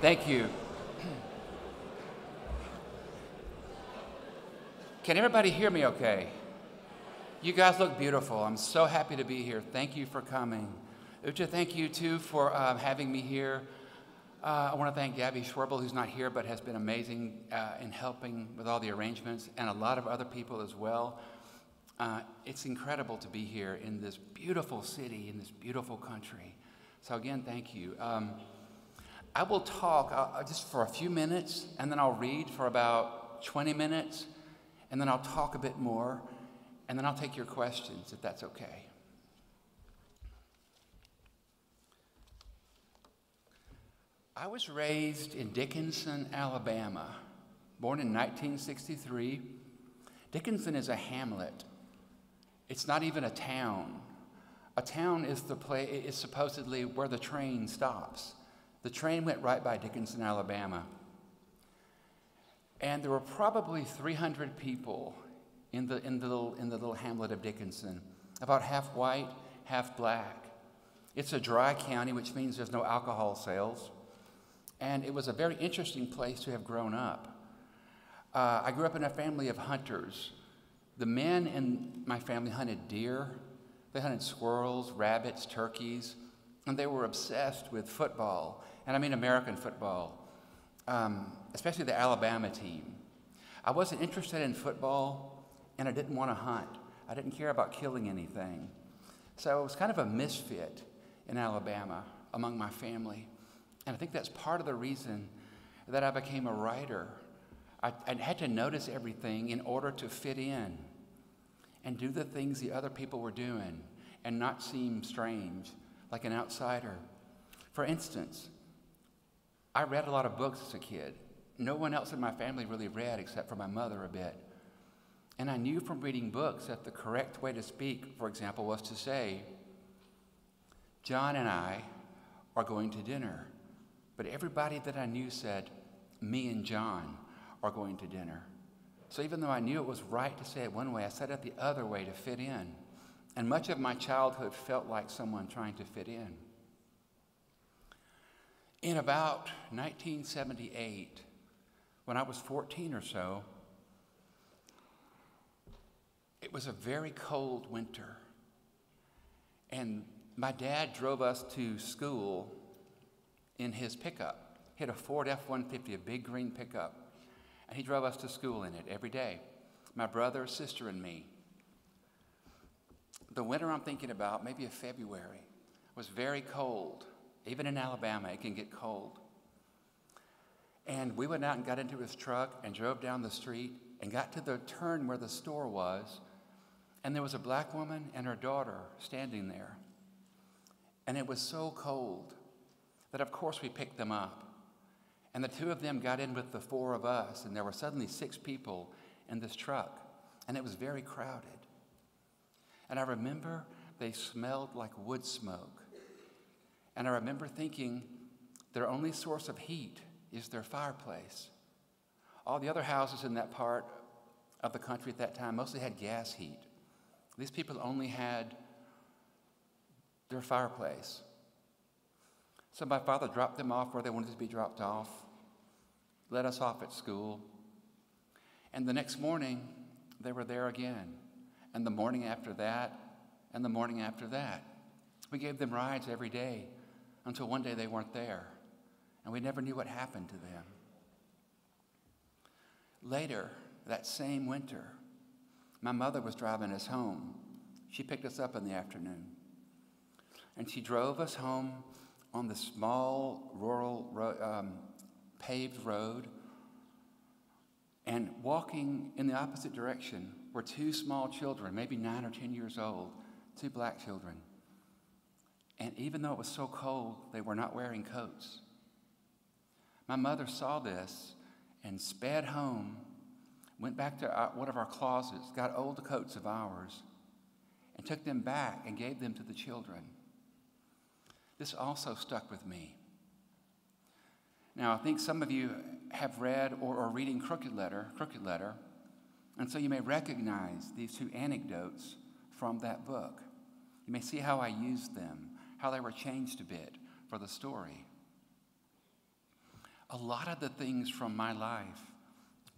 Thank you. Can everybody hear me okay? You guys look beautiful. I'm so happy to be here. Thank you for coming. Ucha, thank you too for having me here. I want to thank Gabby Schwerbel, who's not here but has been amazing in helping with all the arrangements, and a lot of other people as well. It's incredible to be here in this beautiful city, in this beautiful country. So again, thank you. I will talk just for a few minutes, and then I'll read for about 20 minutes, and then I'll talk a bit more, and then I'll take your questions, if that's okay. I was raised in Dickinson, Alabama, born in 1963. Dickinson is a hamlet. It's not even a town. A town is is supposedly where the train stops. The train went right by Dickinson, Alabama. And there were probably 300 people in the little hamlet of Dickinson, about half white, half black. It's a dry county, which means there's no alcohol sales. And it was a very interesting place to have grown up. I grew up in a family of hunters. The men in my family hunted deer. They hunted squirrels, rabbits, turkeys, and they were obsessed with football, and I mean American football, especially the Alabama team. I wasn't interested in football, and I didn't want to hunt. I didn't care about killing anything. So I was kind of a misfit in Alabama among my family. And I think that's part of the reason that I became a writer. I had to notice everything in order to fit in and do the things the other people were doing and not seem strange, like an outsider. For instance, I read a lot of books as a kid. No one else in my family really read except for my mother a bit. And I knew from reading books that the correct way to speak, for example, was to say, John and I are going to dinner. But everybody that I knew said, me and John are going to dinner. So even though I knew it was right to say it one way, I said it the other way to fit in. And much of my childhood felt like someone trying to fit in. In about 1978, when I was 14 or so, it was a very cold winter. And my dad drove us to school in his pickup. He had a Ford F-150, a big green pickup. And he drove us to school in it every day, my brother, sister, and me. The winter I'm thinking about, maybe February, was very cold. Even in Alabama, it can get cold. And we went out and got into his truck and drove down the street and got to the turn where the store was. And there was a black woman and her daughter standing there. And it was so cold that, of course, we picked them up. And the two of them got in with the four of us, and there were suddenly 6 people in this truck, and it was very crowded. And I remember they smelled like wood smoke. And I remember thinking their only source of heat is their fireplace. All the other houses in that part of the country at that time mostly had gas heat. These people only had their fireplace. So my father dropped them off where they wanted to be dropped off, let us off at school. And the next morning, they were there again. And the morning after that, and the morning after that. We gave them rides every day until one day they weren't there. And we never knew what happened to them. Later, that same winter, my mother was driving us home. She picked us up in the afternoon. And she drove us home on the small rural paved road, and walking in the opposite direction were 2 small children, maybe 9 or 10 years old, 2 black children. And even though it was so cold, they were not wearing coats. My mother saw this and sped home, went back to one of our closets, got old coats of ours, and took them back and gave them to the children. This also stuck with me. Now, I think some of you have read or are reading Crooked Letter, and so you may recognize these 2 anecdotes from that book. You may see how I used them, how they were changed a bit for the story. a lot of the things from my life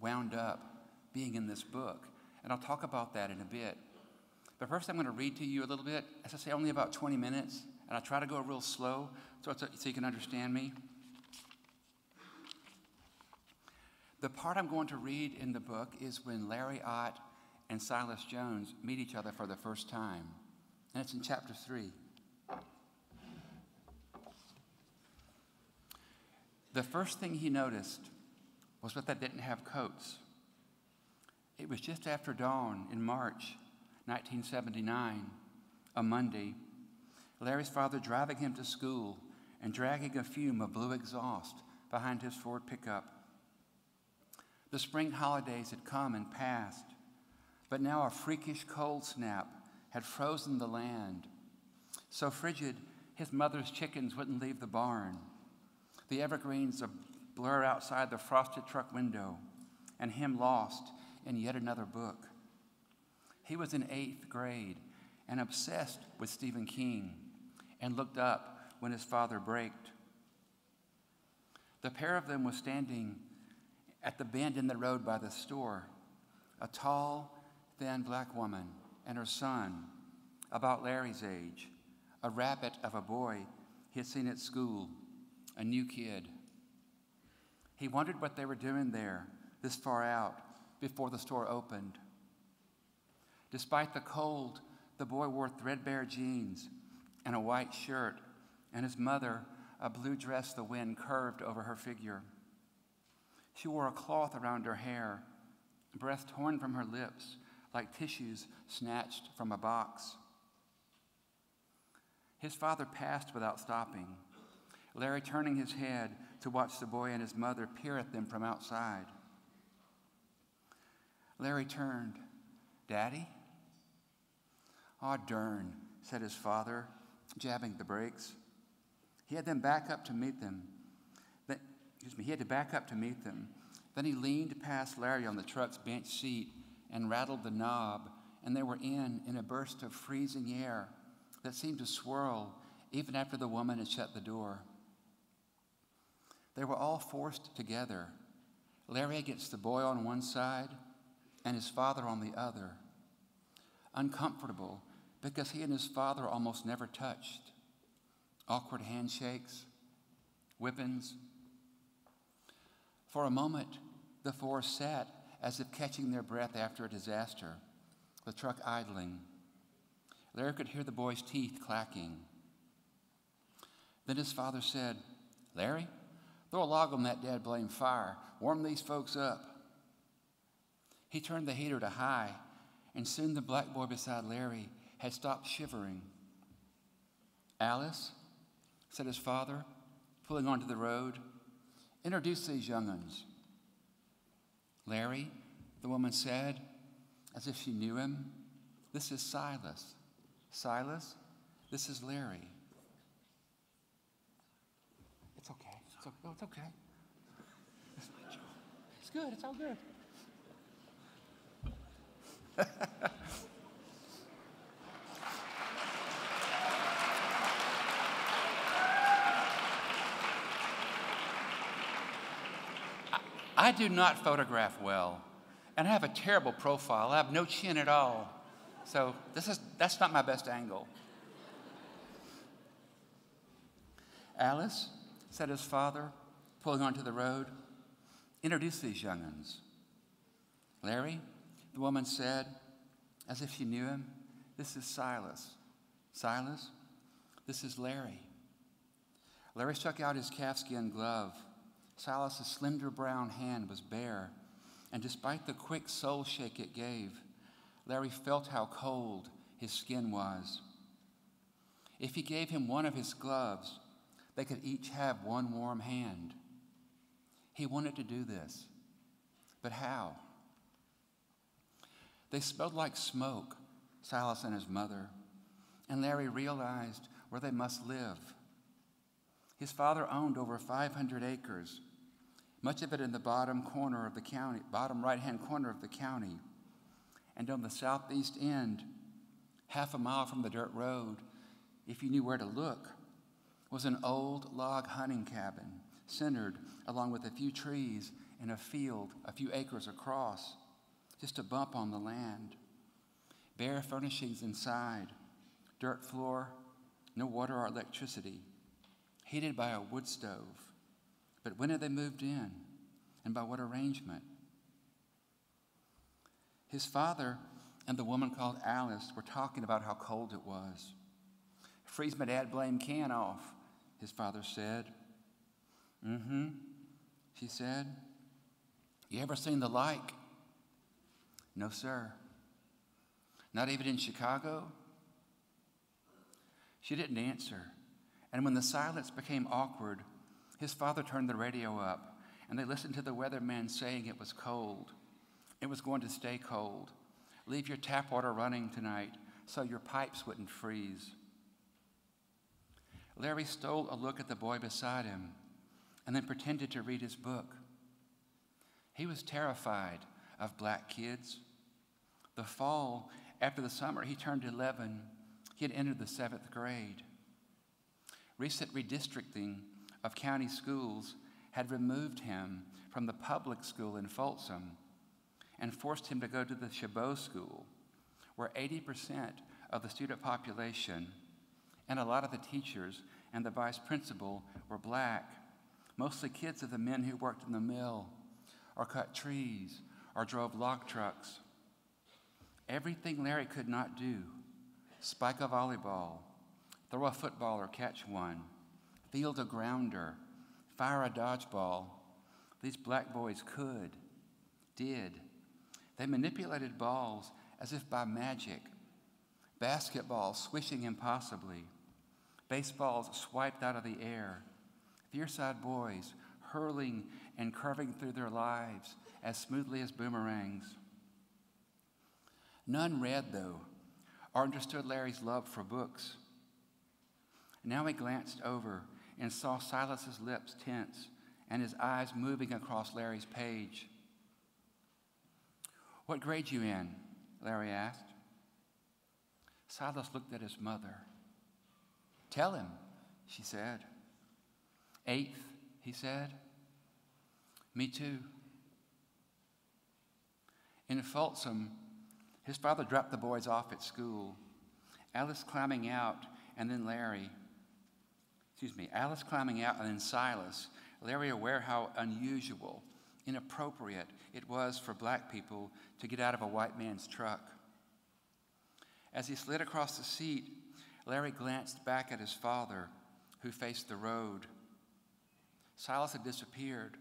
wound up being in this book. And I'll talk about that in a bit. But first I'm going to read to you a little bit. As I say, only about 20 minutes. And I'll try to go real slow so you can understand me. The part I'm going to read in the book is when Larry Ott and Silas Jones meet each other for the first time. And it's in chapter 3. The first thing he noticed was that they didn't have coats. It was just after dawn in March 1979, a Monday, Larry's father driving him to school and dragging a fume of blue exhaust behind his Ford pickup. The spring holidays had come and passed, but now a freakish cold snap had frozen the land. So frigid, his mother's chickens wouldn't leave the barn. The evergreens a blur outside the frosted truck window, and him lost in yet another book. He was in 8th grade and obsessed with Stephen King and looked up when his father braked. The pair of them was standing at the bend in the road by the store, a tall, thin black woman and her son, about Larry's age, a rabbit of a boy he had seen at school, a new kid. He wondered what they were doing there, this far out, before the store opened. Despite the cold, the boy wore threadbare jeans and a white shirt, and his mother a blue dress the wind curved over her figure. She wore a cloth around her hair, breath torn from her lips like tissues snatched from a box. His father passed without stopping, Larry turning his head to watch the boy and his mother peer at them from outside. Larry turned. "Daddy?" "Aw, darn," said his father, jabbing the brakes. He had to back up to meet them. Then he leaned past Larry on the truck's bench seat and rattled the knob, and they were in a burst of freezing air that seemed to swirl even after the woman had shut the door. They were all forced together, Larry against the boy on one side and his father on the other, uncomfortable because he and his father almost never touched. Awkward handshakes, whippings. For a moment, the four sat as if catching their breath after a disaster, the truck idling. Larry could hear the boy's teeth clacking. Then his father said, "Larry, throw a log on that dad blame fire. Warm these folks up." He turned the heater to high, and soon the black boy beside Larry had stopped shivering. "Alice," said his father, pulling onto the road, "introduce these young'uns." "Larry," the woman said, as if she knew him, "this is Silas. Silas, this is Larry." It's okay. It's okay. It's good. It's all good. I do not photograph well, and I have a terrible profile. I have no chin at all. So that's not my best angle. "Alice," said his father, pulling onto the road, "introduce these young'uns." "Larry," the woman said, as if she knew him, "this is Silas. Silas, this is Larry." Larry stuck out his calfskin glove. Silas's slender brown hand was bare, and despite the quick soul shake it gave, Larry felt how cold his skin was. If he gave him one of his gloves, they could each have one warm hand. He wanted to do this, but how? They smelled like smoke, Silas and his mother, and Larry realized where they must live. His father owned over 500 acres, much of it in the bottom right-hand corner of the county. And on the southeast end, half a mile from the dirt road, if you knew where to look, was an old log hunting cabin centered along with a few trees in a field a few acres across, just a bump on the land. Bare furnishings inside, dirt floor, no water or electricity, heated by a wood stove. But when had they moved in, and by what arrangement? His father and the woman called Alice were talking about how cold it was. Freeze my dad blame can off, his father said. Mm-hmm, she said. You ever seen the like? No, sir. Not even in Chicago? She didn't answer, and when the silence became awkward, his father turned the radio up, and they listened to the weatherman saying it was cold. It was going to stay cold. Leave your tap water running tonight so your pipes wouldn't freeze. Larry stole a look at the boy beside him and then pretended to read his book. He was terrified of black kids. The fall, after the summer he turned 11, he had entered the 7th grade. Recent redistricting of county schools had removed him from the public school in Folsom and forced him to go to the Chabot school, where 80% of the student population and a lot of the teachers and the vice principal were black, mostly kids of the men who worked in the mill or cut trees or drove log trucks. Everything Larry could not do, spike a volleyball, throw a football or catch one, field a grounder, fire a dodgeball, these black boys did. They manipulated balls as if by magic, basketballs swishing impossibly, baseballs swiped out of the air, fierce-eyed boys hurling and curving through their lives as smoothly as boomerangs. None read, though, or understood Larry's love for books. Now he glanced over and saw Silas's lips tense and his eyes moving across Larry's page. What grade you in? Larry asked. Silas looked at his mother. Tell him, she said. 8th, he said. Me too. In Folsom, his father dropped the boys off at school. Alice climbing out and then Silas, Larry aware how unusual, inappropriate it was for black people to get out of a white man's truck. As he slid across the seat, Larry glanced back at his father, who faced the road. Silas had disappeared,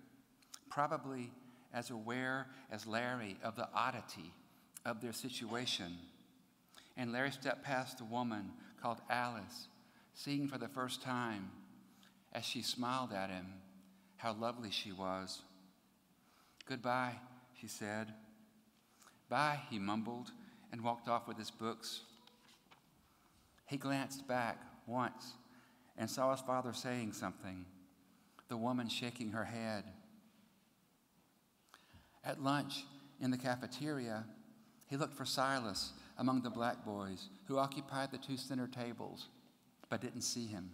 probably as aware as Larry of the oddity of their situation. And Larry stepped past the woman called Alice, seeing for the first time, as she smiled at him, how lovely she was. Goodbye, she said. Bye, he mumbled, and walked off with his books. He glanced back once and saw his father saying something, the woman shaking her head. At lunch in the cafeteria, he looked for Silas among the black boys who occupied the 2 center tables, but didn't see him.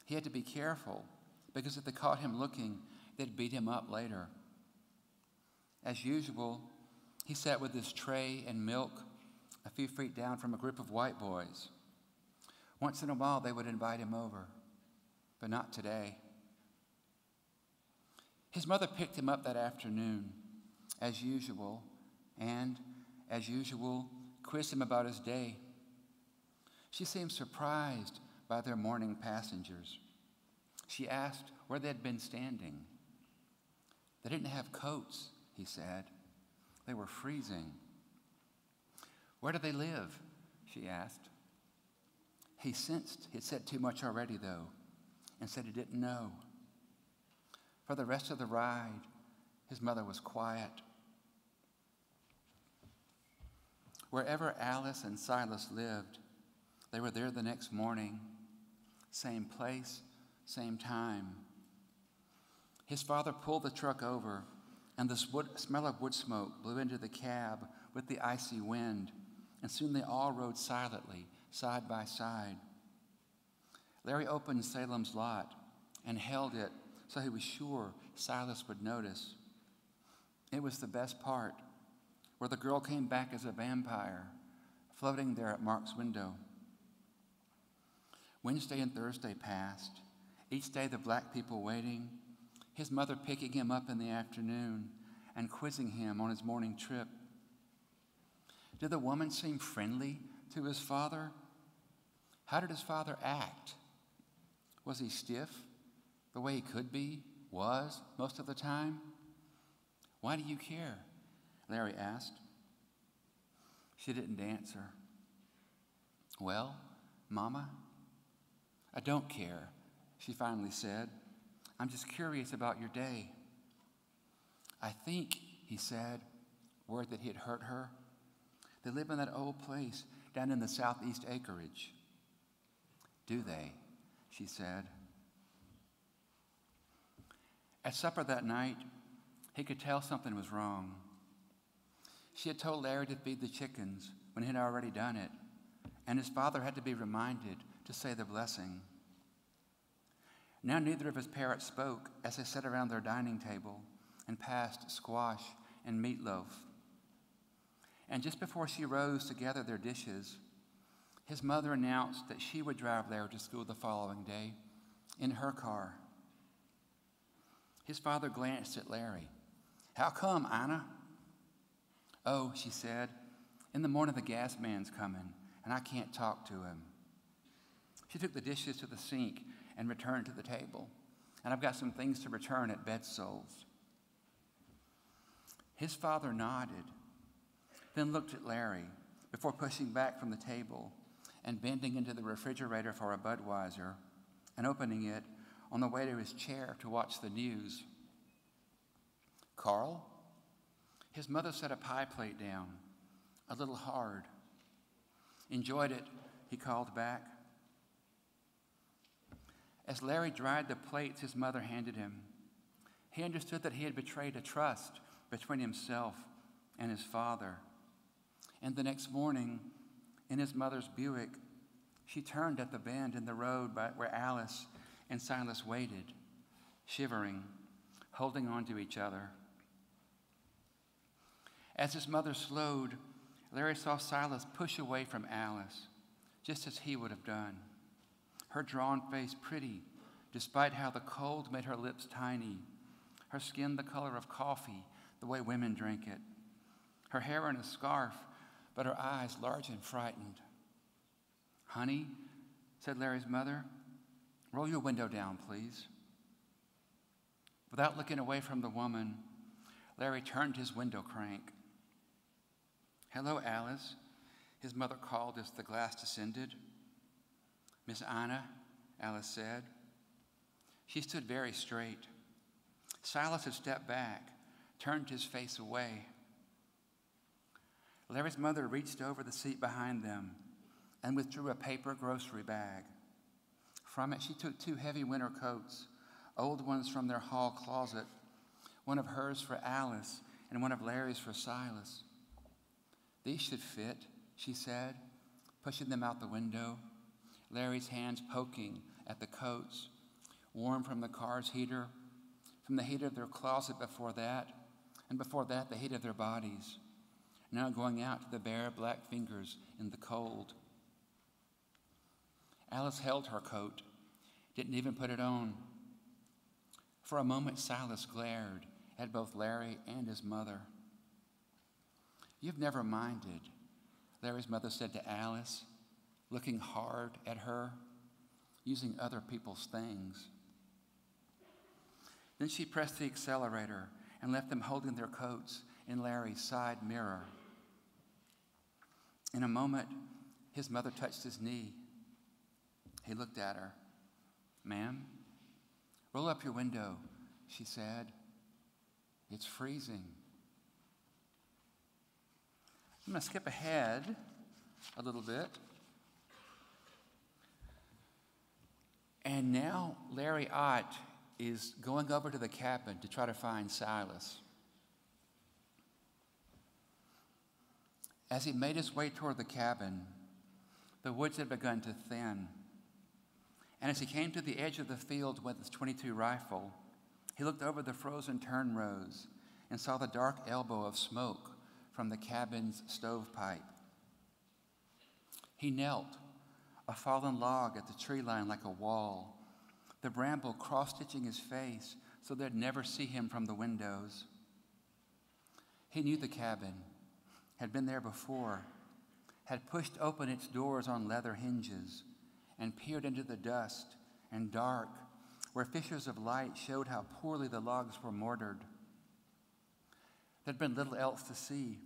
He had to be careful, because if they caught him looking, they'd beat him up later. As usual, he sat with his tray and milk a few feet down from a group of white boys. Once in a while, they would invite him over, but not today. His mother picked him up that afternoon, as usual, and, as usual, quizzed him about his day. She seemed surprised by their morning passengers. She asked where they'd been standing. They didn't have coats, he said. They were freezing. Where do they live? She asked. He sensed he'd said too much already, though, and said he didn't know. For the rest of the ride, his mother was quiet. Wherever Alice and Silas lived, they were there the next morning, same place, same time. His father pulled the truck over, and the smell of wood smoke blew into the cab with the icy wind, and soon they all rode silently, side by side. Larry opened Salem's lot and held it so he was sure Silas would notice. It was the best part, where the girl came back as a vampire, floating there at Mark's window. Wednesday and Thursday passed, each day the black people waiting, his mother picking him up in the afternoon and quizzing him on his morning trip. Did the woman seem friendly to his father? How did his father act? Was he stiff, the way he could be, was, most of the time? Why do you care? Larry asked. She didn't answer. Well, Mama, I don't care, she finally said. I'm just curious about your day. I think, he said, worried that he had hurt her. They live in that old place down in the southeast acreage. Do they? She said. At supper that night, he could tell something was wrong. She had told Larry to feed the chickens when he had already done it, and his father had to be reminded to say the blessing. Now neither of his parents spoke as they sat around their dining table and passed squash and meatloaf. And just before she rose to gather their dishes, his mother announced that she would drive Larry to school the following day in her car. His father glanced at Larry. How come, Anna? Oh, she said, in the morning the gas man's coming, and I can't talk to him. She took the dishes to the sink and returned to the table. And I've got some things to return at Bedsoul's. His father nodded, then looked at Larry before pushing back from the table and bending into the refrigerator for a Budweiser and opening it on the way to his chair to watch the news. Carl? His mother set a pie plate down, a little hard. Enjoyed it, he called back. As Larry dried the plates his mother handed him, he understood that he had betrayed a trust between himself and his father. And the next morning, in his mother's Buick, she turned at the bend in the road where Alice and Silas waited, shivering, holding on to each other. As his mother slowed, Larry saw Silas push away from Alice, just as he would have done. Her drawn face pretty, despite how the cold made her lips tiny, her skin the color of coffee, the way women drink it, her hair in a scarf, but her eyes large and frightened. Honey, said Larry's mother, roll your window down, please. Without looking away from the woman, Larry turned his window crank. Hello, Alice, his mother called as the glass descended. Miss Anna, Alice said. She stood very straight. Silas had stepped back, turned his face away. Larry's mother reached over the seat behind them and withdrew a paper grocery bag. From it, she took 2 heavy winter coats, old ones from their hall closet, one of hers for Alice and one of Larry's for Silas. These should fit, she said, pushing them out the window, Larry's hands poking at the coats, warm from the car's heater, from the heat of their closet before that, and before that, the heat of their bodies, now going out to the bare black fingers in the cold. Alice held her coat, didn't even put it on. For a moment, Silas glared at both Larry and his mother. You've never minded, Larry's mother said to Alice, looking hard at her, using other people's things. Then she pressed the accelerator and left them holding their coats in Larry's side mirror. In a moment, his mother touched his knee. He looked at her. Ma'am, roll up your window, she said. It's freezing. I'm going to skip ahead a little bit. And now Larry Ott is going over to the cabin to try to find Silas. As he made his way toward the cabin, the woods had begun to thin. And as he came to the edge of the field with his .22 rifle, He looked over the frozen turn rows and saw the dark elbow of smoke from the cabin's stovepipe. He knelt, a fallen log at the tree line like a wall, the bramble cross-stitching his face so they'd never see him from the windows. He knew the cabin, had been there before, had pushed open its doors on leather hinges and peered into the dust and dark where fissures of light showed how poorly the logs were mortared. There'd been little else to see,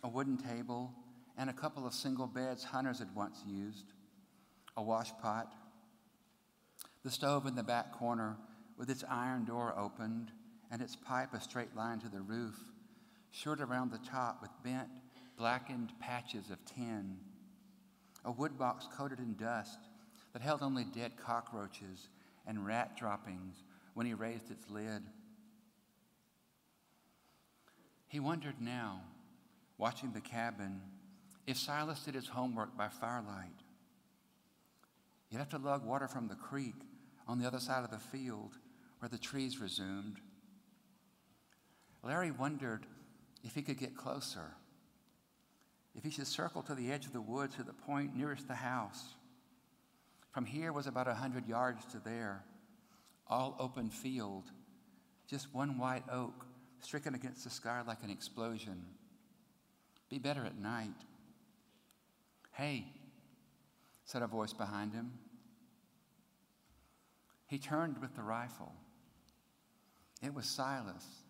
a wooden table and a couple of single beds hunters had once used, a wash pot, the stove in the back corner with its iron door opened and its pipe a straight line to the roof, short around the top with bent, blackened patches of tin, a wood box coated in dust that held only dead cockroaches and rat droppings when he raised its lid. He wondered now, watching the cabin, if Silas did his homework by firelight. He'd have to lug water from the creek on the other side of the field where the trees resumed. Larry wondered if he could get closer, if he should circle to the edge of the woods to the point nearest the house. From here was about 100 yards to there, all open field, just one white oak stricken against the sky like an explosion. Be better at night. "Hey," said a voice behind him. He turned with the rifle. It was Silas,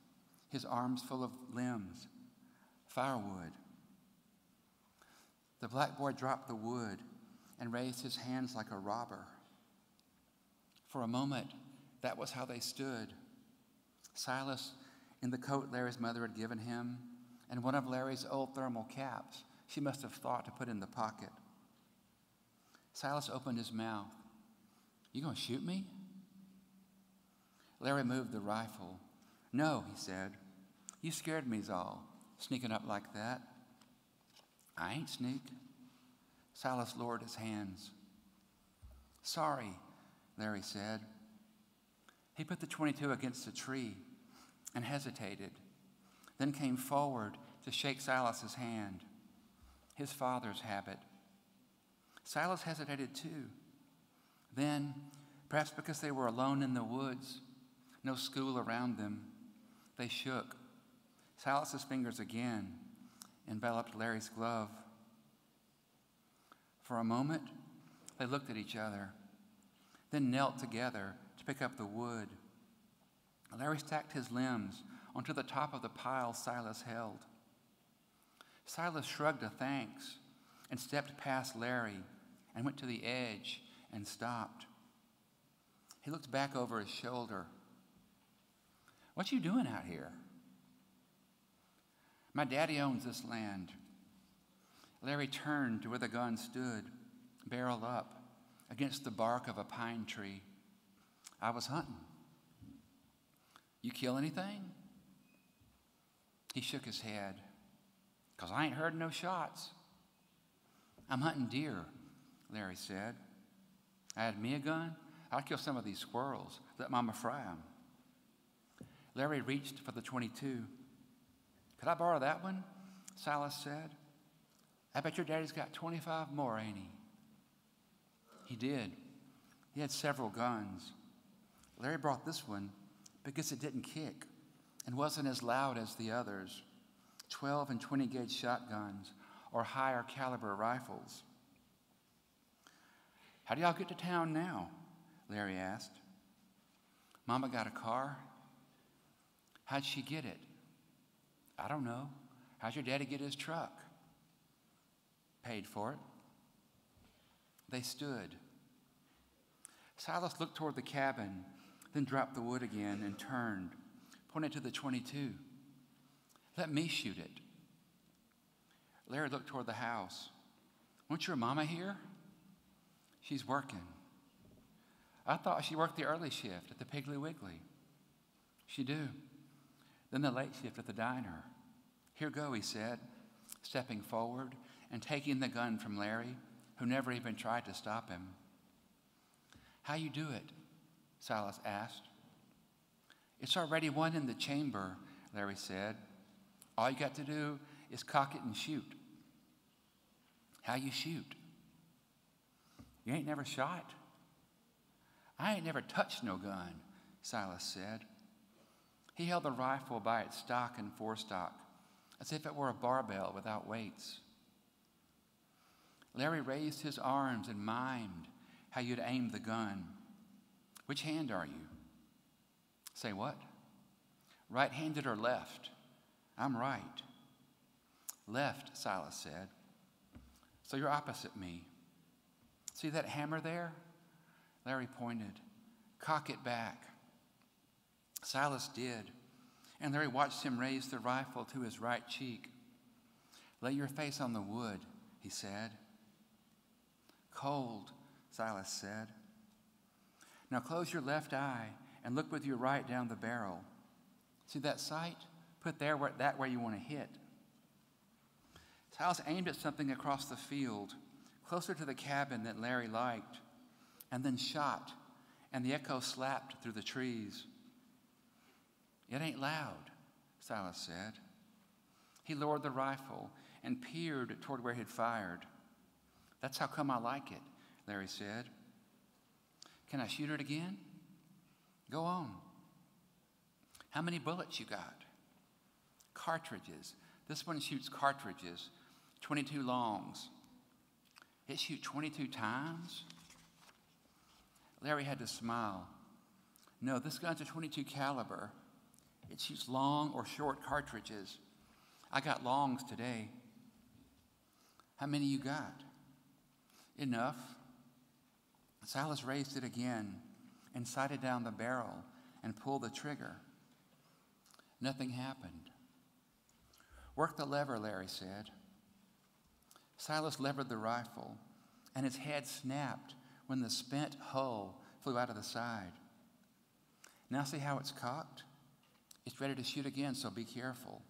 his arms full of limbs, firewood. The black boy dropped the wood and raised his hands like a robber. For a moment, that was how they stood. Silas in the coat Larry's mother had given him, and one of Larry's old thermal caps she must have thought to put in the pocket. Silas opened his mouth. "You gonna shoot me?" Larry moved the rifle. "No," he said. "You scared me's all, sneaking up like that." "I ain't sneak." Silas lowered his hands. "Sorry," Larry said. He put the .22 against a tree and hesitated, then came forward to shake Silas's hand, his father's habit. Silas hesitated too. Then, perhaps because they were alone in the woods, no school around them, they shook. Silas's fingers again enveloped Larry's glove. For a moment, they looked at each other, then knelt together to pick up the wood. Larry stacked his limbs onto the top of the pile Silas held. Silas shrugged a thanks and stepped past Larry and went to the edge and stopped. He looked back over his shoulder. "What you doing out here?" "My daddy owns this land." Larry turned to where the gun stood, barrel up, against the bark of a pine tree. "I was hunting." "You kill anything?" He shook his head. "'Cause I ain't heard no shots." "I'm hunting deer," Larry said. "I had me a gun, I'd kill some of these squirrels. Let Mama fry them." Larry reached for the .22. "Could I borrow that one?" Silas said. "I bet your daddy's got 25 more, ain't he?" He did. He had several guns. Larry brought this one because it didn't kick and wasn't as loud as the others, 12 and 20 gauge shotguns or higher caliber rifles. "How do y'all get to town now?" Larry asked. "Mama got a car." "How'd she get it?" "I don't know. How'd your daddy get his truck?" "Paid for it." They stood. Silas looked toward the cabin, then dropped the wood again and turned, pointed to the .22. "Let me shoot it." Larry looked toward the house. "Won't your mama here?" "She's working." "I thought she worked the early shift at the Piggly Wiggly." "She do. Then the late shift at the diner." "Here go," he said, stepping forward and taking the gun from Larry, who never even tried to stop him. "How you do it?" Silas asked. It's already one in the chamber, Larry said. All you got to do is cock it and shoot. How you shoot? You ain't never shot? I ain't never touched no gun, Silas said. He held the rifle by its stock and forestock, as if it were a barbell without weights. Larry raised his arms and mimed how you'd aim the gun. Which hand are you? Say what? Right-handed or left? I'm right. Left, Silas said. So you're opposite me. See that hammer there? Larry pointed. Cock it back. Silas did, and Larry watched him raise the rifle to his right cheek. Lay your face on the wood, he said. Cold, Silas said. Now close your left eye and look with your right down the barrel. See that sight? Put that where you want to hit. Silas aimed at something across the field, closer to the cabin that Larry liked, and then shot, and the echo slapped through the trees. It ain't loud, Silas said. He lowered the rifle and peered toward where he'd fired. That's how come I like it, Larry said. Can I shoot it again? Go on. How many bullets you got? Cartridges. This one shoots cartridges, 22 longs. It shoots 22 times? Larry had to smile. No, this gun's a 22 caliber. It shoots long or short cartridges. I got longs today. How many you got? Enough. Silas raised it again and sighted down the barrel and pulled the trigger. Nothing happened. Work the lever, Larry said. Silas levered the rifle, and its head snapped when the spent hull flew out of the side. Now see how it's cocked? It's ready to shoot again, so be careful.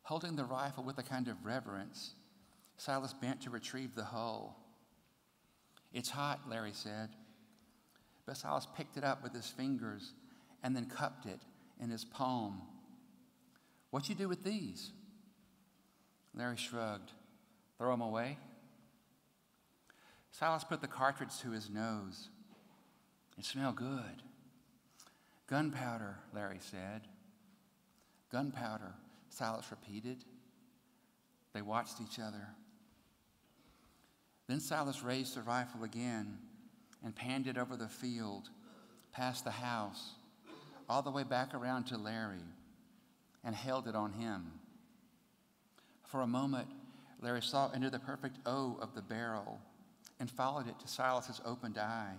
Holding the rifle with a kind of reverence, Silas bent to retrieve the hull. It's hot, Larry said. But Silas picked it up with his fingers and then cupped it in his palm. What you do with these? Larry shrugged. Throw them away? Silas put the cartridge to his nose. It smelled good. Gunpowder, Larry said. Gunpowder, Silas repeated. They watched each other. Then Silas raised the rifle again and panned it over the field, past the house, all the way back around to Larry, and held it on him. For a moment, Larry saw into the perfect O of the barrel and followed it to Silas's opened eye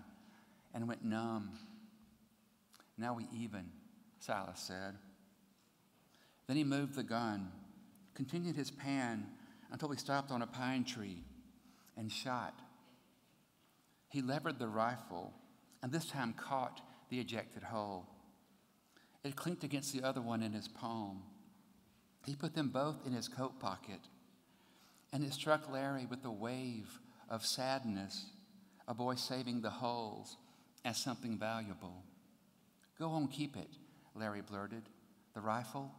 and went numb. Now we even, Silas said. Then he moved the gun, continued his pan until he stopped on a pine tree and shot. He levered the rifle and this time caught the ejected hull. It clinked against the other one in his palm. He put them both in his coat pocket, and it struck Larry with a wave of sadness, a boy saving the hulls as something valuable. Go on, keep it, Larry blurted. The rifle?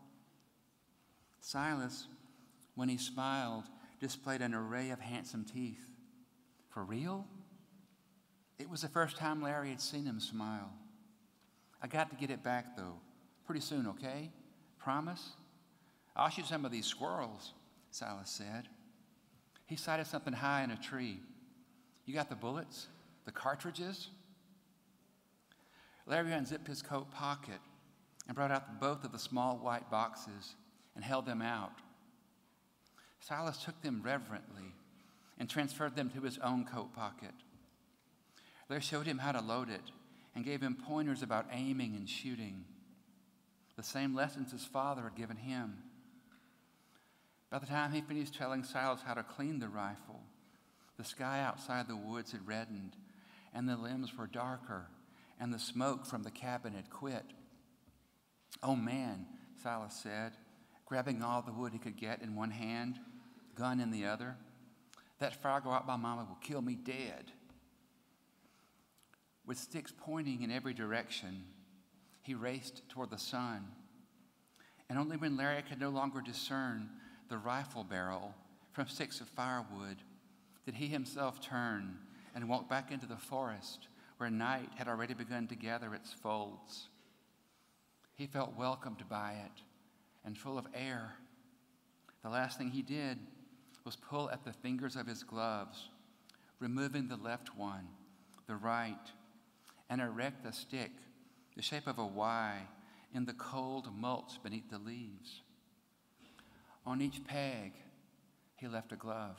Silas, when he smiled, displayed an array of handsome teeth. For real? It was the first time Larry had seen him smile. I got to get it back, though. Pretty soon, okay? Promise? I'll shoot some of these squirrels, Silas said. He sighted something high in a tree. You got the bullets? The cartridges? Larry unzipped his coat pocket and brought out both of the small white boxes and held them out. Silas took them reverently and transferred them to his own coat pocket. Larry showed him how to load it and gave him pointers about aiming and shooting, the same lessons his father had given him. By the time he finished telling Silas how to clean the rifle, the sky outside the woods had reddened, and the limbs were darker, and the smoke from the cabin had quit. Oh man, Silas said, grabbing all the wood he could get in one hand, gun in the other. That fire go out my mama will kill me dead. With sticks pointing in every direction, he raced toward the sun. And only when Larry could no longer discern the rifle barrel from sticks of firewood did he himself turn and walk back into the forest where night had already begun to gather its folds. He felt welcomed by it and full of air. The last thing he did was pull at the fingers of his gloves, removing the left one, the right, and erect a stick, the shape of a Y, in the cold mulch beneath the leaves. On each peg, he left a glove.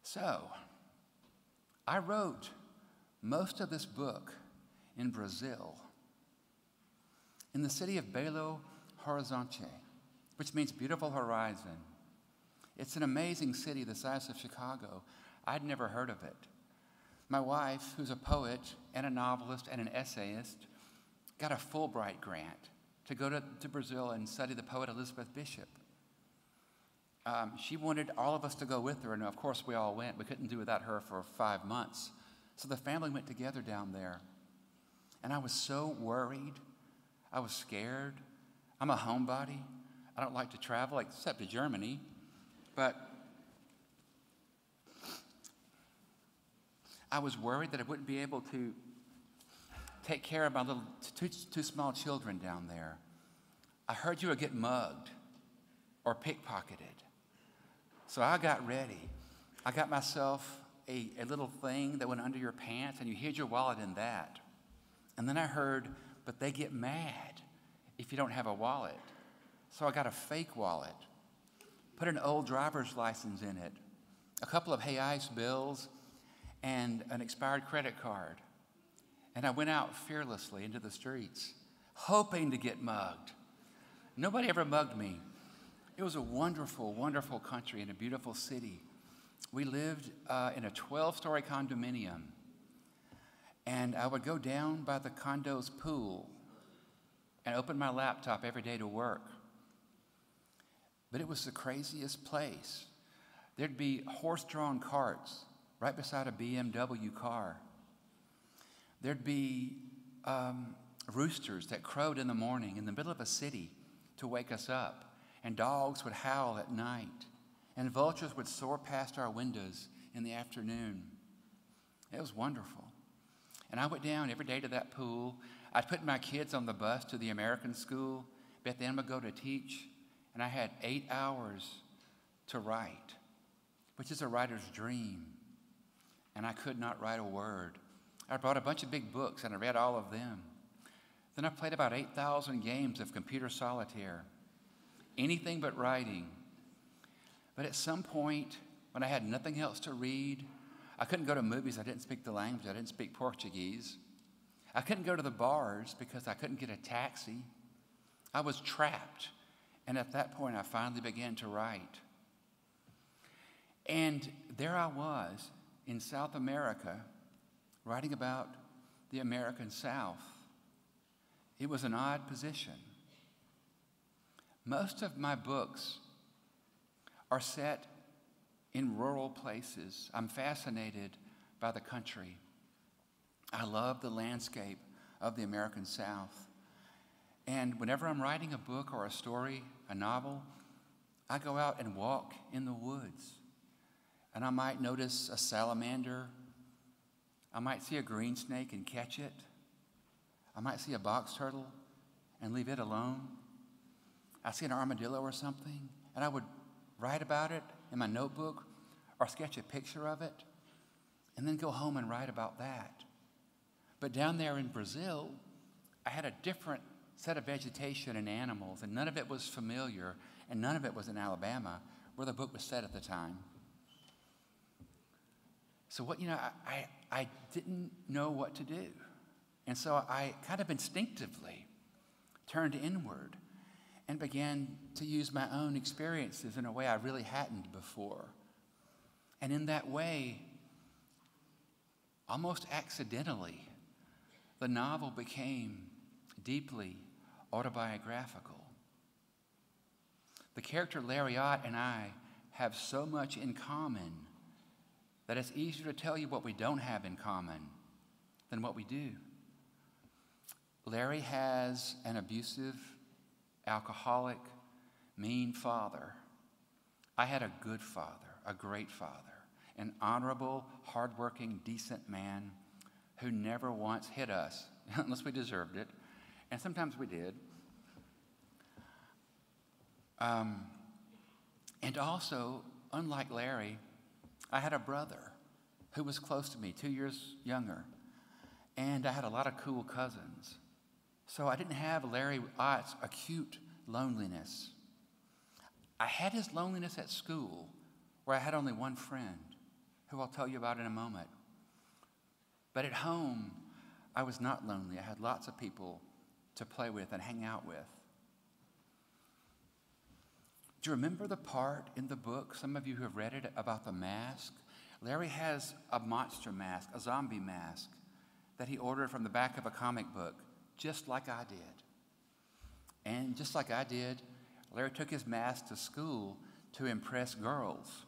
So, I wrote most of this book in Brazil, in the city of Belo Horizonte, which means beautiful horizon. It's an amazing city the size of Chicago. I'd never heard of it. My wife, who's a poet and a novelist and an essayist, got a Fulbright grant to go to Brazil and study the poet Elizabeth Bishop. She wanted all of us to go with her, and of course we all went. We couldn't do without her for 5 months. So the family went together down there. And I was so worried. I was scared. I'm a homebody. I don't like to travel except to Germany. But I was worried that I wouldn't be able to take care of my little two small children down there. I heard you would get mugged or pickpocketed. So I got ready. I got myself a little thing that went under your pants, and you hid your wallet in that. And then I heard, but they get mad if you don't have a wallet. So I got a fake wallet, put an old driver's license in it, a couple of Hey Ice bills, and an expired credit card. And I went out fearlessly into the streets, hoping to get mugged. Nobody ever mugged me. It was a wonderful, wonderful country and a beautiful city. We lived in a 12-story condominium. And I would go down by the condo's pool and open my laptop every day to work. But it was the craziest place. There'd be horse-drawn carts right beside a BMW car. There'd be roosters that crowed in the morning in the middle of a city to wake us up. And dogs would howl at night. And vultures would soar past our windows in the afternoon. It was wonderful. And I went down every day to that pool. I'd put my kids on the bus to the American school. Beth Ann would go to teach. And I had 8 hours to write, which is a writer's dream. And I could not write a word. I brought a bunch of big books, and I read all of them. Then I played about 8,000 games of computer solitaire. Anything but writing. But at some point, when I had nothing else to read, I couldn't go to movies. I didn't speak the language. I didn't speak Portuguese. I couldn't go to the bars because I couldn't get a taxi. I was trapped. And at that point, I finally began to write. And there I was in South America, writing about the American South. It was an odd position. Most of my books are set in rural places. I'm fascinated by the country. I love the landscape of the American South. And whenever I'm writing a book or a story, a novel, I go out and walk in the woods. And I might notice a salamander. I might see a green snake and catch it. I might see a box turtle and leave it alone. I see an armadillo or something, and I would write about it in my notebook or sketch a picture of it, and then go home and write about that. But down there in Brazil, I had a different set of vegetation and animals, and none of it was familiar, and none of it was in Alabama, where the book was set at the time. So I didn't know what to do. And so I kind of instinctively turned inward and began to use my own experiences in a way I really hadn't before. And in that way, almost accidentally, the novel became deeply autobiographical. The character Larry Ott and I have so much in common that it's easier to tell you what we don't have in common than what we do. Larry has an abusive, alcoholic, mean father. I had a good father, a great father, an honorable, hardworking, decent man who never once hit us, unless we deserved it, and sometimes we did. And also, unlike Larry, I had a brother who was close to me, 2 years younger, and I had a lot of cool cousins. So I didn't have Larry Ott's acute loneliness. I had his loneliness at school, where I had only one friend, who I'll tell you about in a moment. But at home, I was not lonely. I had lots of people to play with and hang out with. Do you remember the part in the book, some of you who have read it, about the mask? Larry has a monster mask, a zombie mask, that he ordered from the back of a comic book, just like I did. And just like I did, Larry took his mask to school to impress girls.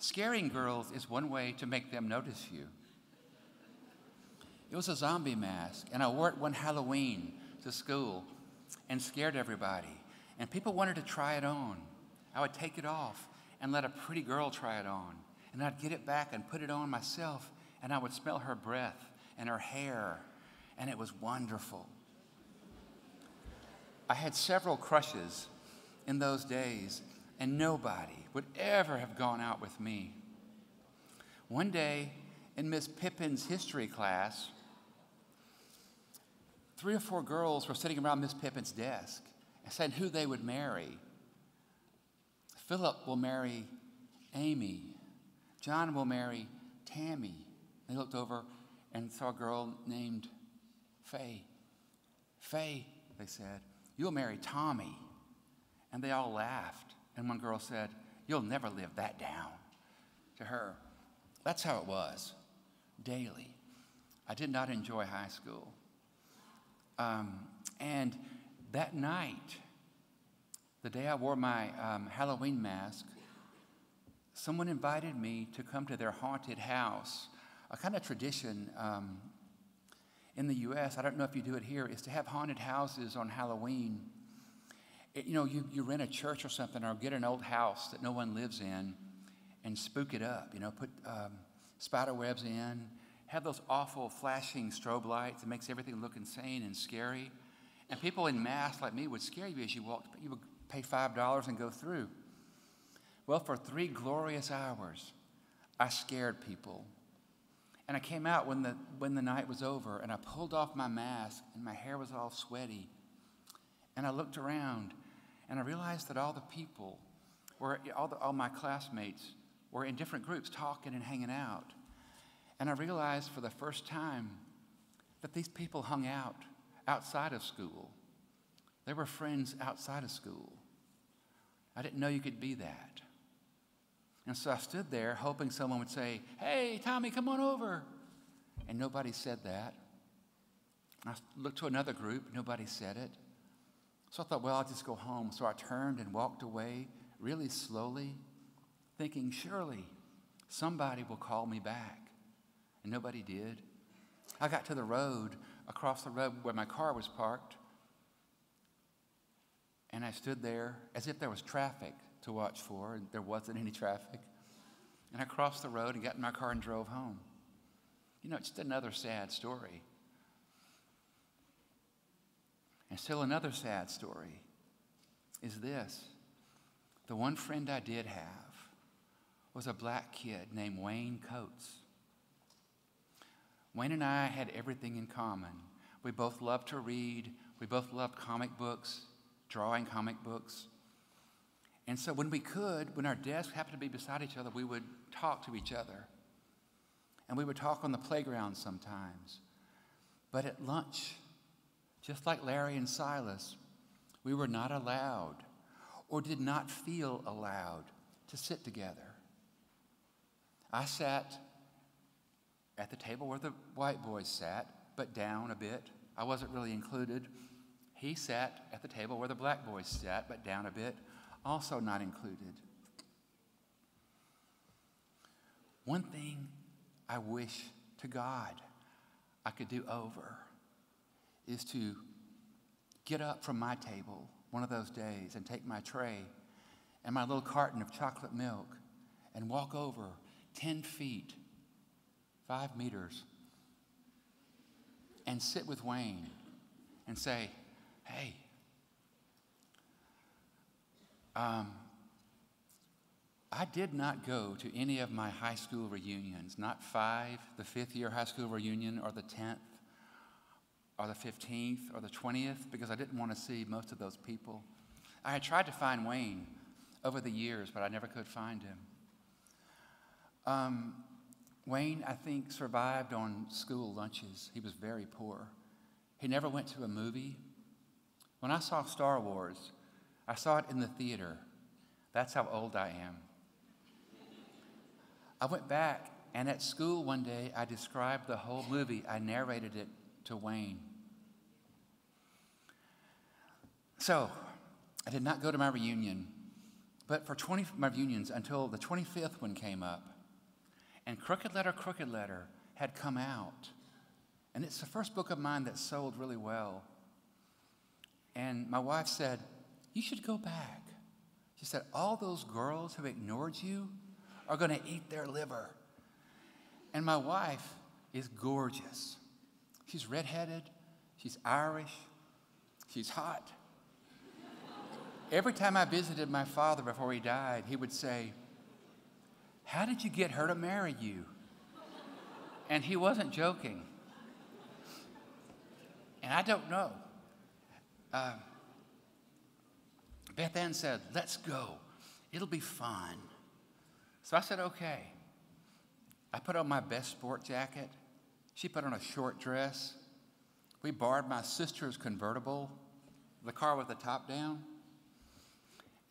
Scaring girls is one way to make them notice you. It was a zombie mask, and I wore it one Halloween to school and scared everybody. And people wanted to try it on. I would take it off and let a pretty girl try it on. And I'd get it back and put it on myself, and I would smell her breath and her hair, and it was wonderful. I had several crushes in those days, and nobody would ever have gone out with me. One day in Miss Pippin's history class, 3 or 4 girls were sitting around Miss Pippin's desk and saying who they would marry. Philip will marry Amy. John will marry Tammy. They looked over and saw a girl named Faye. Faye, they said, you'll marry Tommy. And they all laughed. And one girl said, you'll never live that down, to her. That's how it was, daily. I did not enjoy high school. And that night, the day I wore my Halloween mask, someone invited me to come to their haunted house. A kind of tradition in the U.S., I don't know if you do it here, is to have haunted houses on Halloween. You rent a church or something, or get an old house that no one lives in and spook it up, put spider webs in, have those awful flashing strobe lights. It makes everything look insane and scary. And people in masks like me would scare you as you walked. You would pay $5 and go through. Well, for 3 glorious hours, I scared people. And I came out when the night was over, and I pulled off my mask, and my hair was all sweaty. And I looked around, and I realized that all the people, all my classmates, were in different groups talking and hanging out. And I realized for the first time that these people hung out outside of school. They were friends outside of school. I didn't know you could be that. And so I stood there hoping someone would say, hey, Tommy, come on over. And nobody said that. I looked to another group. Nobody said it. So I thought, well, I'll just go home. So I turned and walked away really slowly, thinking, surely somebody will call me back. And nobody did. I got to the road, across the road where my car was parked, and I stood there as if there was traffic to watch for, and there wasn't any traffic. And I crossed the road and got in my car and drove home. It's just another sad story. And still another sad story is this. The one friend I did have was a black kid named Wayne Coates. Wayne and I had everything in common. We both loved to read. We both loved comic books, drawing comic books. And so when our desks happened to be beside each other, we would talk to each other. And we would talk on the playground sometimes. But at lunch, just like Larry and Silas, we were not allowed or did not feel allowed to sit together. I sat at the table where the white boys sat, but down a bit. I wasn't really included. He sat at the table where the black boys sat, but down a bit, also not included. One thing I wish to God I could do over is to get up from my table one of those days and take my tray and my little carton of chocolate milk and walk over 10 feet, 5 meters, and sit with Wayne and say, hey, I did not go to any of my high school reunions, not 5, the 5th year high school reunion, or the 10th, or the 15th, or the 20th, because I didn't want to see most of those people. I had tried to find Wayne over the years, but I never could find him. Wayne, I think, survived on school lunches. He was very poor. He never went to a movie. When I saw Star Wars, I saw it in the theater. That's how old I am. I went back, and at school one day, I described the whole movie. I narrated it to Wayne. So, I did not go to my reunion, but for my reunions until the 25th one came up, and Crooked Letter had come out. And it's the first book of mine that sold really well. And my wife said, you should go back. She said, all those girls who ignored you are going to eat their liver. And my wife is gorgeous. She's redheaded. She's Irish. She's hot. Every time I visited my father before he died, he would say, how did you get her to marry you? And he wasn't joking. And I don't know. Beth Ann said, let's go. It'll be fun. So I said, okay. I put on my best sport jacket. She put on a short dress. We borrowed my sister's convertible, the car with the top down,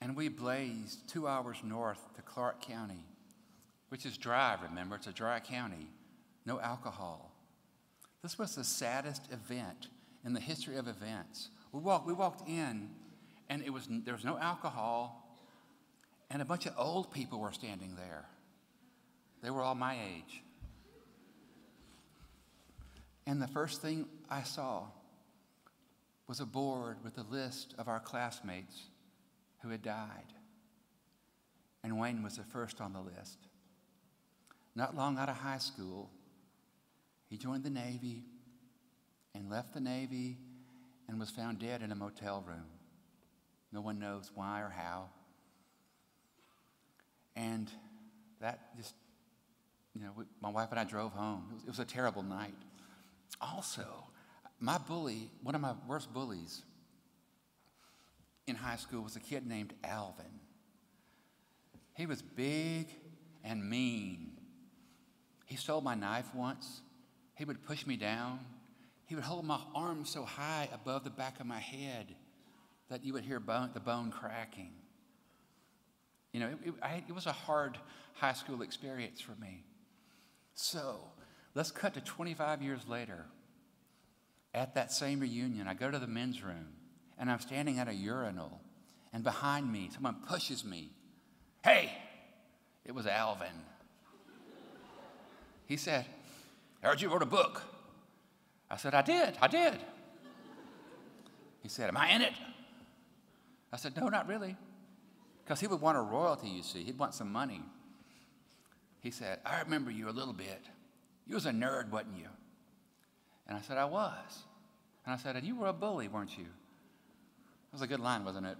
and we blazed 2 hours north to Clark County, which is dry, remember? It's a dry county. No alcohol. This was the saddest event in the history of events. We walked in, and there was no alcohol, and a bunch of old people were standing there. They were all my age. And the first thing I saw was a board with a list of our classmates who had died. And Wayne was the first on the list. Not long out of high school, he joined the Navy and left the Navy and was found dead in a motel room. No one knows why or how. And that just, my wife and I drove home. It was a terrible night. Also, my bully, one of my worst bullies in high school was a kid named Alvin. He was big and mean. He stole my knife once. He would push me down. He would hold my arm so high above the back of my head that you would hear the bone cracking. It was a hard high school experience for me. So, let's cut to 25 years later. At that same reunion, I go to the men's room, and I'm standing at a urinal, and behind me, someone pushes me. Hey, it was Alvin. He said, I heard you wrote a book. I said, I did. He said, am I in it? I said, no, not really. Because he would want a royalty, you see. He'd want some money. He said, I remember you a little bit. You was a nerd, wasn't you? And I said, I was. And I said, and you were a bully, weren't you? That was a good line, wasn't it?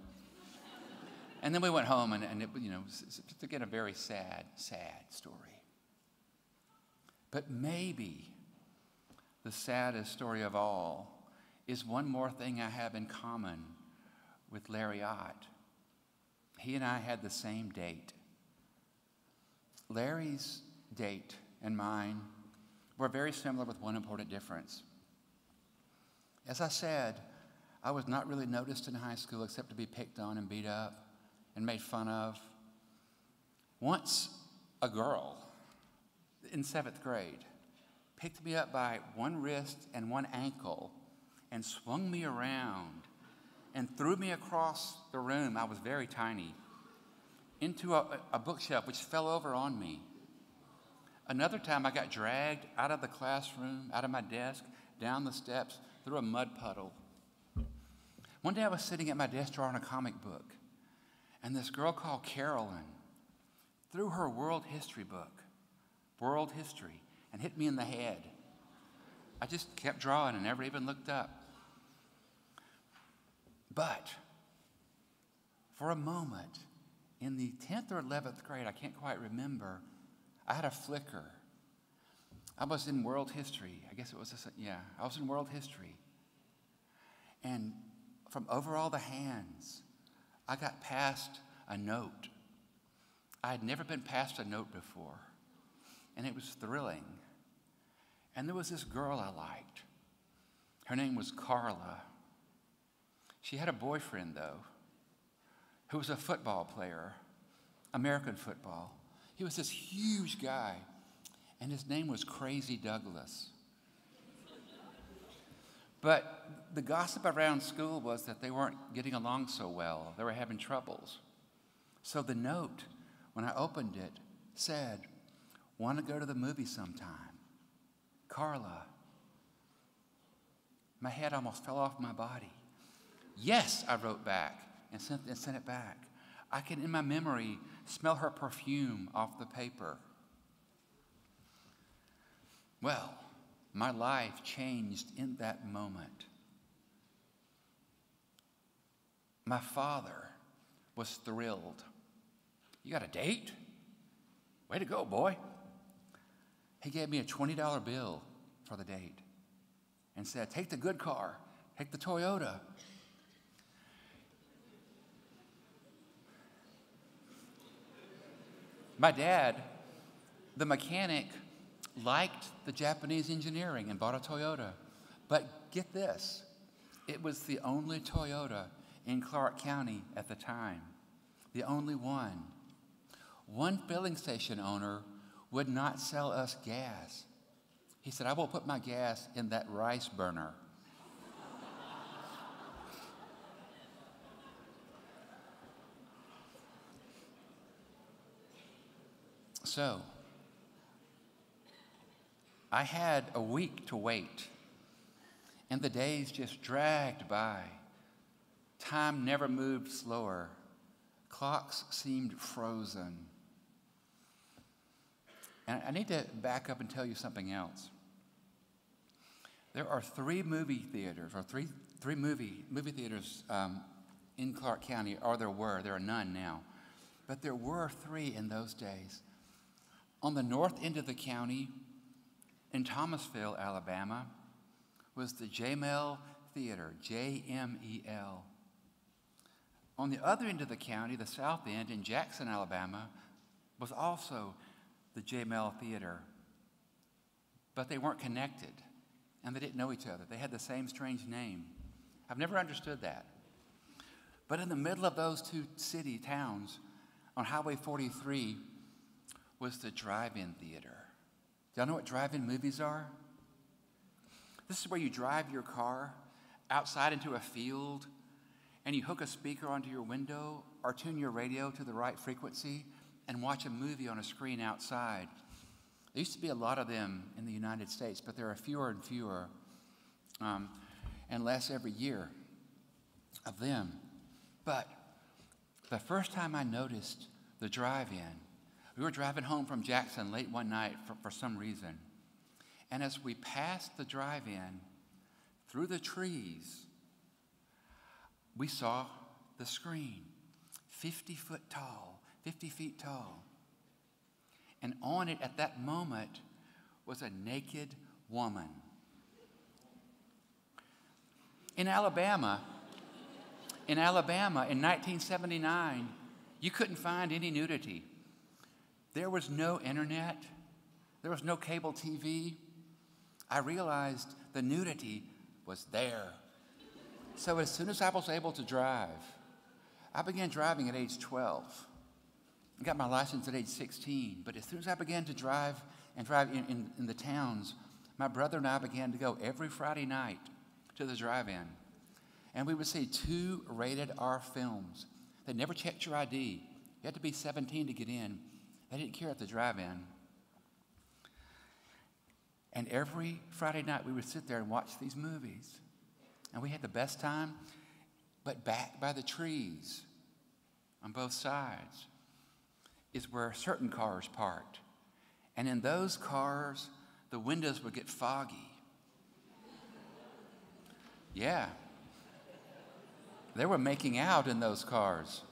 And then we went home, and it, it's again a very sad story. But maybe the saddest story of all is one more thing I have in common with Larry Ott. He and I had the same date. Larry's date and mine were very similar with one important difference. As I said, I was not really noticed in high school except to be picked on and beat up and made fun of. Once a girl in 7th grade picked me up by one wrist and one ankle and swung me around and threw me across the room. I was very tiny, into a bookshelf which fell over on me. Another time I got dragged out of the classroom, out of my desk, down the steps, through a mud puddle. One day I was sitting at my desk drawing a comic book, and this girl called Carolyn threw her world history book, world history, and hit me in the head. I just kept drawing and never even looked up. But for a moment, in the 10th or 11th grade, I can't quite remember, I had a flicker. I was in world history. I guess it was, I was in world history. And from over all the hands, I got passed a note. I had never been passed a note before, and it was thrilling. And there was this girl I liked. Her name was Carla. She had a boyfriend, though, who was a football player, American football. He was this huge guy, and his name was Crazy Douglas. But the gossip around school was that they weren't getting along so well. They were having troubles. So the note, when I opened it, said, "Want to go to the movie sometime? Carla." My head almost fell off my body. "Yes," I wrote back and sent it back. I can, in my memory, smell her perfume off the paper. Well, my life changed in that moment. My father was thrilled. "You got a date? Way to go, boy." He gave me a $20 bill for the date and said, "Take the good car, take the Toyota." My dad, the mechanic, liked the Japanese engineering and bought a Toyota. But get this, it was the only Toyota in Clark County at the time, the only one. One filling station owner would not sell us gas. He said, "I will put my gas in that rice burner." So, I had a week to wait, and the days just dragged by. Time never moved slower. Clocks seemed frozen. And I need to back up and tell you something else. There are three movie theaters in Clark County, or there are none now, but there were three in those days. On the north end of the county, in Thomasville, Alabama, was the Jamel Theater, J-M-E-L. On the other end of the county, the south end, in Jackson, Alabama, was also the Jamel Theater. But they weren't connected, and they didn't know each other. They had the same strange name. I've never understood that. But in the middle of those two towns, on Highway 43, was the drive-in theater. Do y'all know what drive-in movies are? This is where you drive your car outside into a field and you hook a speaker onto your window or tune your radio to the right frequency and watch a movie on a screen outside. There used to be a lot of them in the United States, but there are fewer and fewer and less every year of them. But the first time I noticed the drive-in, we were driving home from Jackson late one night for some reason. And as we passed the drive-in through the trees, we saw the screen, 50 feet tall. And on it at that moment was a naked woman. In Alabama in 1979, you couldn't find any nudity. There was no internet. There was no cable TV. I realized the nudity was there. So as soon as I was able to drive, I began driving at age 12. I got my license at age 16. But as soon as I began to drive in the towns, my brother and I began to go every Friday night to the drive-in. And we would see 2 rated R films. They never checked your ID. You had to be 17 to get in. They didn't care at the drive-in. And every Friday night we would sit there and watch these movies. And we had the best time, but back by the trees on both sides is where certain cars parked. And in those cars, the windows would get foggy. Yeah. They were making out in those cars.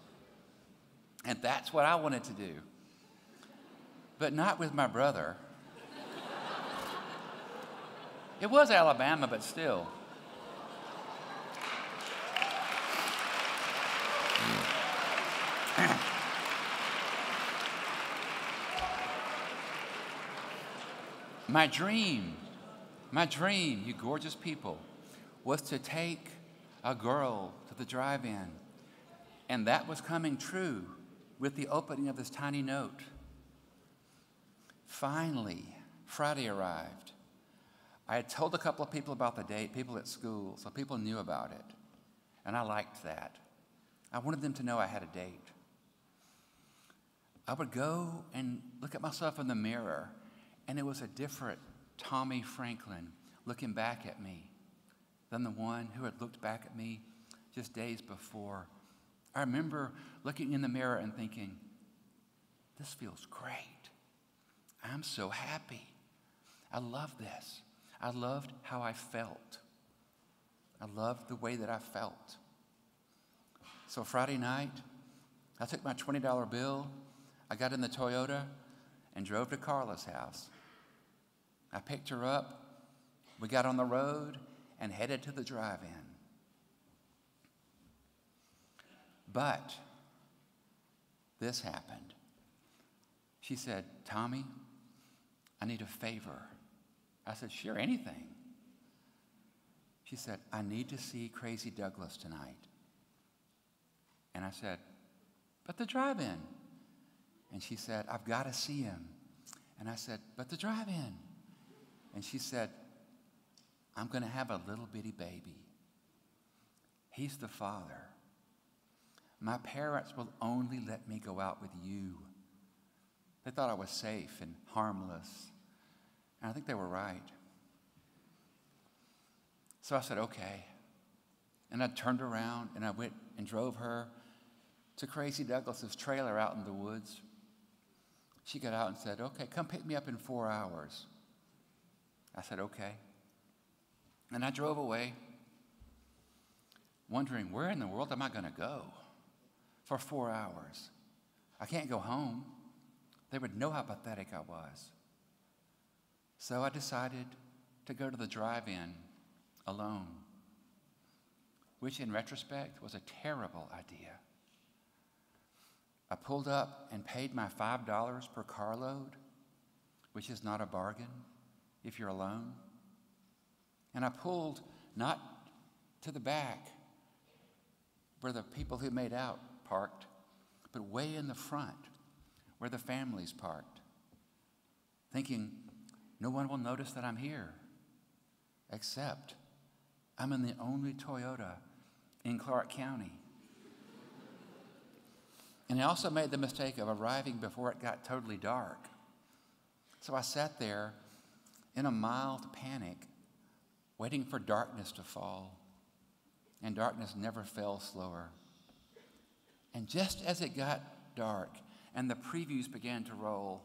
And that's what I wanted to do. But not with my brother. It was Alabama, but still. My dream, you gorgeous people, was to take a girl to the drive-in. And that was coming true with the opening of this tiny note. Finally, Friday arrived. I had told a couple of people about the date, people at school, so people knew about it. And I liked that. I wanted them to know I had a date. I would go and look at myself in the mirror, and it was a different Tommy Franklin looking back at me than the one who had looked back at me just days before. I remember looking in the mirror and thinking, this feels great. I'm so happy. I love this. I loved how I felt. I loved the way that I felt. So Friday night, I took my $20 bill, I got in the Toyota and drove to Carla's house. I picked her up, we got on the road and headed to the drive-in. But this happened. She said, Tommy, I need a favor. I said, sure, anything. She said, I need to see Crazy Douglas tonight. And I said, but the drive-in. And she said, I've got to see him. And I said, but the drive-in. And she said, I'm going to have a little bitty baby. He's the father. My parents will only let me go out with you. They thought I was safe and harmless. And I think they were right. So I said, okay. And I turned around and I went and drove her to Crazy Douglas's trailer out in the woods. She got out and said, okay, come pick me up in 4 hours. I said, okay. And I drove away, wondering, where in the world am I going to go for 4 hours? I can't go home. They would know how pathetic I was. So I decided to go to the drive-in alone, which in retrospect was a terrible idea. I pulled up and paid my $5 per carload, which is not a bargain if you're alone. And I pulled not to the back where the people who made out parked, but way in the front where the families parked, thinking no one will notice that I'm here, except I'm in the only Toyota in Clark County. And I also made the mistake of arriving before it got totally dark. So I sat there in a mild panic, waiting for darkness to fall. And darkness never fell slower. And just as it got dark and the previews began to roll,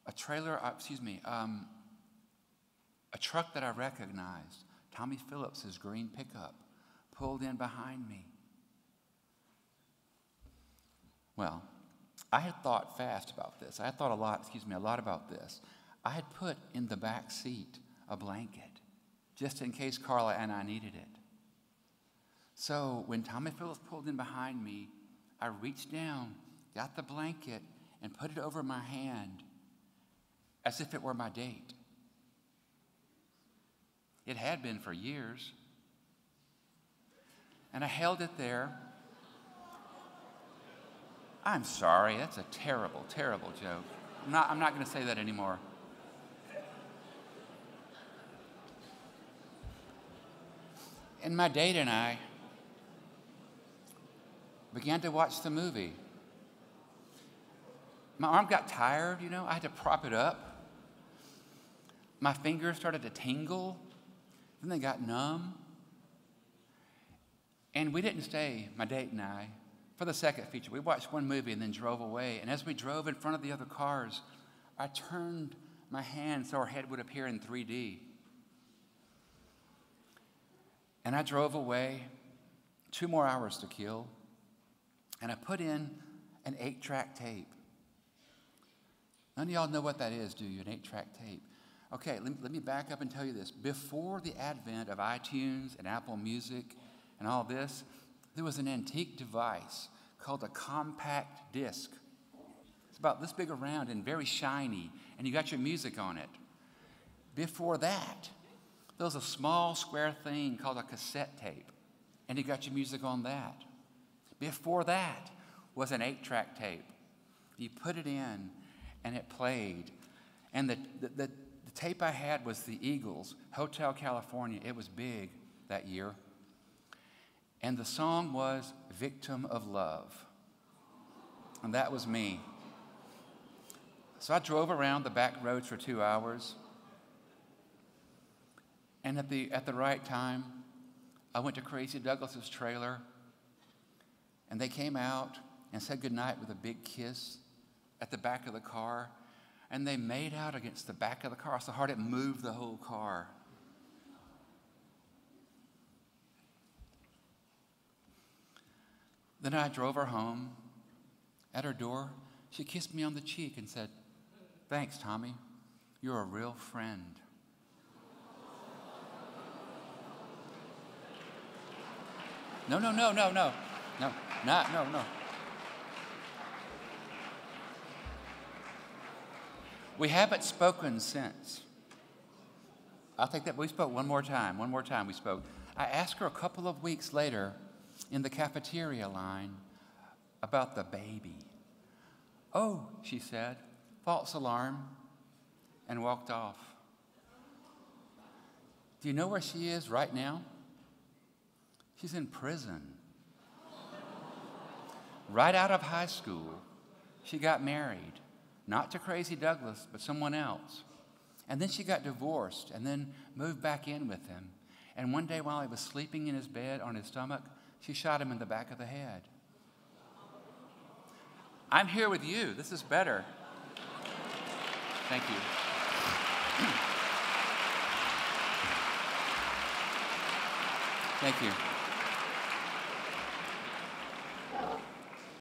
a truck that I recognized, Tommy Phillips's green pickup, pulled in behind me. Well, I had thought fast about this. I had thought a lot about this. I had put in the back seat a blanket, just in case Carla and I needed it. So when Tommy Phillips pulled in behind me, I reached down, got the blanket, and put it over my hand as if it were my date. It had been for years. And I held it there. I'm sorry, that's a terrible, terrible joke. I'm not going to say that anymore. And my date and I began to watch the movie. My arm got tired, I had to prop it up. My fingers started to tingle. Then they got numb. And we didn't stay, my date and I, for the second feature. We watched one movie and then drove away. And as we drove in front of the other cars, I turned my hand so our head would appear in 3D. And I drove away, 2 more hours to kill. And I put in an 8-track tape. None of y'all know what that is, do you? An 8-track tape. Okay, let me back up and tell you this. Before the advent of iTunes and Apple Music and all this, there was an antique device called a compact disc. It's about this big around and very shiny, and you got your music on it. Before that, there was a small square thing called a cassette tape, and you got your music on that. Before that was an 8-track tape. You put it in, and it played. And the tape I had was the Eagles, Hotel California. It was big that year. And the song was Victim of Love. And that was me. So I drove around the back roads for 2 hours. And at the right time, I went to Crazy Douglas's trailer. And they came out and said goodnight with a big kiss at the back of the car. And they made out against the back of the car so hard it moved the whole car. Then I drove her home. At her door, she kissed me on the cheek and said, "Thanks, Tommy. You're a real friend." No. We haven't spoken since. I'll take that. We spoke one more time. One more time we spoke. I asked her a couple of weeks later in the cafeteria line about the baby. "Oh," she said, "false alarm," and walked off. Do you know where she is right now? She's in prison. Right out of high school, she got married. Not to Crazy Douglas, but someone else. And then she got divorced and then moved back in with him. And one day while he was sleeping in his bed on his stomach, she shot him in the back of the head. I'm here with you. This is better. Thank you. Thank you.